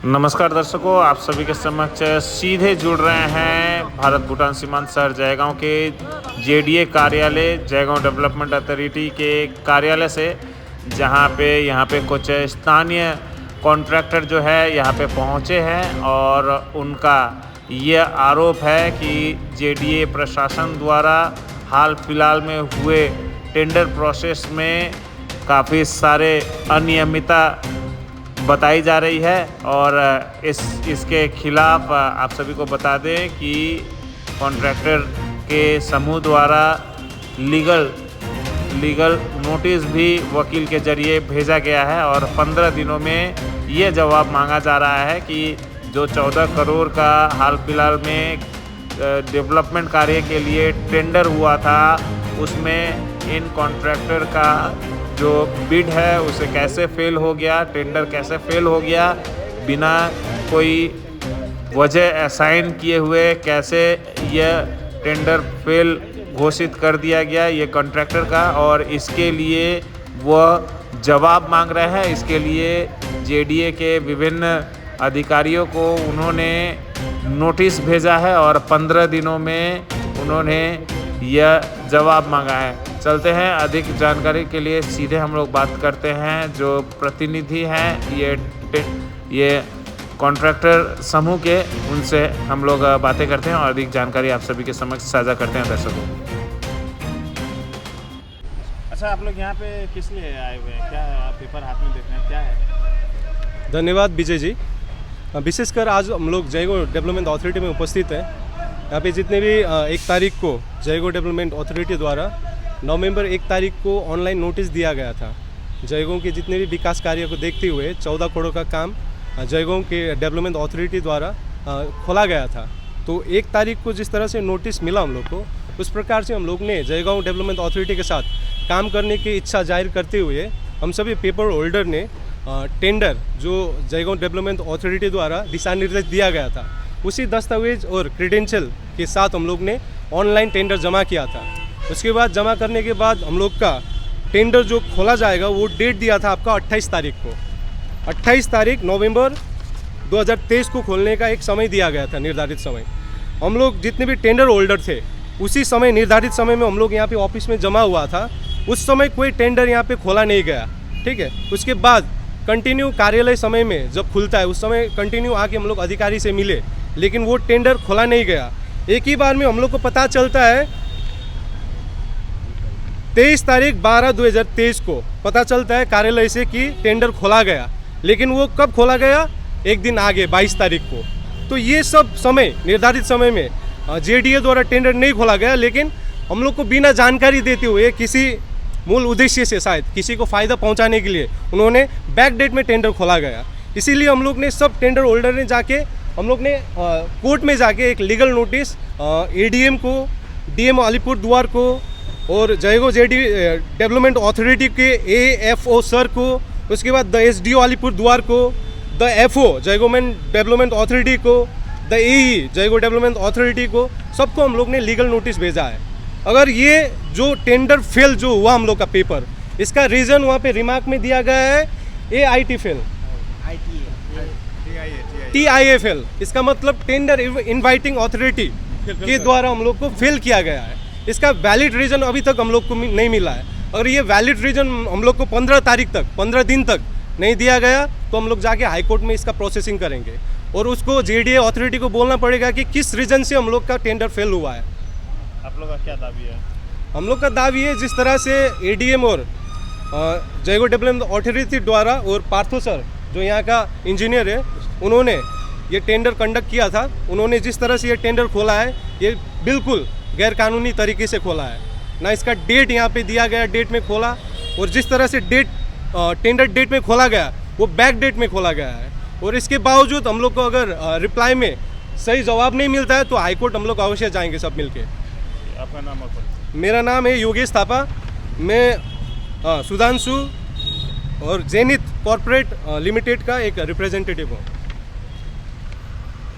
नमस्कार दर्शकों, आप सभी के समक्ष सीधे जुड़ रहे हैं भारत भूटान सीमांत शहर जयगांव के जेडीए कार्यालय, जयगांव डेवलपमेंट अथॉरिटी के कार्यालय से, जहां पे यहाँ पे कुछ स्थानीय कॉन्ट्रैक्टर जो है यहाँ पे पहुँचे हैं और उनका ये आरोप है कि जेडीए प्रशासन द्वारा हाल फिलहाल में हुए टेंडर प्रोसेस में काफ़ी सारे अनियमितता बताई जा रही है। और इसके खिलाफ आप सभी को बता दें कि कॉन्ट्रैक्टर के समूह द्वारा लीगल नोटिस भी वकील के ज़रिए भेजा गया है और 15 दिनों में ये जवाब मांगा जा रहा है कि जो 14 करोड़ का हाल फिलहाल में डेवलपमेंट कार्य के लिए टेंडर हुआ था, उसमें इन कॉन्ट्रैक्टर का जो बिड है उसे कैसे फेल हो गया, टेंडर कैसे फेल हो गया, बिना कोई वजह असाइन किए हुए कैसे यह टेंडर फेल घोषित कर दिया गया ये कॉन्ट्रैक्टर का, और इसके लिए वह जवाब मांग रहे हैं। इसके लिए जेडीए के विभिन्न अधिकारियों को उन्होंने नोटिस भेजा है और 15 दिनों में उन्होंने यह जवाब मांगा है। चलते हैं, अधिक जानकारी के लिए सीधे हम लोग बात करते हैं जो प्रतिनिधि हैं ये कॉन्ट्रैक्टर समूह के, उनसे हम लोग बातें करते हैं और अधिक जानकारी आप सभी के समक्ष साझा करते हैं दर्शकों। अच्छा, आप लोग यहाँ पे किस लिए आए हुए हैं? क्या है, आप पेपर हाथ में देख रहे हैं, क्या है? धन्यवाद विजय जी। विशेषकर आज हम लोग जयगांव डेवलपमेंट अथॉरिटी में उपस्थित हैं। यहाँ पे जितने भी 1 तारीख को जयगांव डेवलपमेंट अथॉरिटी द्वारा नवंबर 1 तारीख को ऑनलाइन नोटिस दिया गया था। जयगांव के जितने भी विकास कार्य को देखते हुए 14 करोड़ का काम जयगांव के डेवलपमेंट अथॉरिटी द्वारा खोला गया था। तो 1 तारीख को जिस तरह से नोटिस मिला हम लोग को, उस प्रकार से हम लोग ने जयगांव डेवलपमेंट अथॉरिटी के साथ काम करने की इच्छा जाहिर करते हुए हम सभी पेपर होल्डर ने टेंडर जो जयगांव डेवलपमेंट अथॉरिटी द्वारा दिशा निर्देश दिया गया था, उसी दस्तावेज और क्रेडेंशियल के साथ हम लोग ने ऑनलाइन टेंडर जमा किया था। उसके बाद जमा करने के बाद हम लोग का टेंडर जो खोला जाएगा वो डेट दिया था आपका 28 तारीख को। 28 तारीख नवंबर 2023 को खोलने का एक समय दिया गया था, निर्धारित समय। हम लोग जितने भी टेंडर होल्डर थे उसी समय, निर्धारित समय में हम लोग यहाँ पे ऑफिस में जमा हुआ था। उस समय कोई टेंडर यहाँ पे खोला नहीं गया, ठीक है। उसके बाद कंटिन्यू कार्यालय समय में जब खुलता है उस समय कंटिन्यू आके हम लोग अधिकारी से मिले, लेकिन वो टेंडर खोला नहीं गया। एक ही बार में हम लोग को पता चलता है 23 तारीख 12/2023 को पता चलता है कार्यालय से कि टेंडर खोला गया, लेकिन वो कब खोला गया? एक दिन आगे 22 तारीख को। तो ये सब समय, निर्धारित समय में जेडीए द्वारा टेंडर नहीं खोला गया, लेकिन हम लोग को बिना जानकारी देते हुए किसी मूल उद्देश्य से, शायद किसी को फ़ायदा पहुंचाने के लिए, उन्होंने बैक डेट में टेंडर खोला गया। इसीलिए हम लोग ने सब टेंडर होल्डर ने जाके, हम लोग ने कोर्ट में जाके एक लीगल नोटिस एडीएम को, डीएम अलीपुरद्वार को और जयगांव जेडीए डेवलपमेंट अथॉरिटी के एएफओ सर को, उसके बाद द एसडीओ अलीपुरद्वार को, the FO Jaigaon development authority को, the AE Jaigaon development authority को, सबको हम लोग ने लीगल नोटिस भेजा है। अगर ये जो टेंडर फेल जो हुआ हम लोग का पेपर, इसका रीज़न वहाँ पे रिमार्क में दिया गया है AIT फेल, TIA फेल। इसका मतलब टेंडर इनवाइटिंग अथॉरिटी के द्वारा हम लोग को फेल किया गया है। इसका वैलिड रीज़न अभी तक हम लोग को नहीं मिला है। अगर ये वैलिड रीज़न हम लोग को 15 तारीख तक, 15 दिन तक नहीं दिया गया तो हम लोग जाके हाई कोर्ट में इसका प्रोसेसिंग करेंगे और उसको जेडीए अथॉरिटी को बोलना पड़ेगा कि किस रीज़न से हम लोग का टेंडर फेल हुआ है। आप लोग का क्या दावी है? हम लोग का दावी है, जिस तरह से एडीएम और जयगांव डेवलपमेंट अथॉरिटी द्वारा और पार्थो सर जो यहाँ का इंजीनियर है, उन्होंने ये टेंडर कंडक्ट किया था, उन्होंने जिस तरह से ये टेंडर खोला है ये बिल्कुल गैरकानूनी तरीके से खोला है। ना इसका डेट यहाँ पे दिया गया, डेट में खोला, और जिस तरह से टेंडर डेट में खोला गया वो बैक डेट में खोला गया है। और इसके बावजूद हम लोग को अगर रिप्लाई में सही जवाब नहीं मिलता है तो हाईकोर्ट हम लोग अवश्य जाएंगे सब मिलके। आपका नाम और परिचय? मेरा नाम है योगेश थापा। मैं सुधांशु और जेनिथ कॉर्पोरेट लिमिटेड का एक रिप्रेजेंटेटिव हूँ।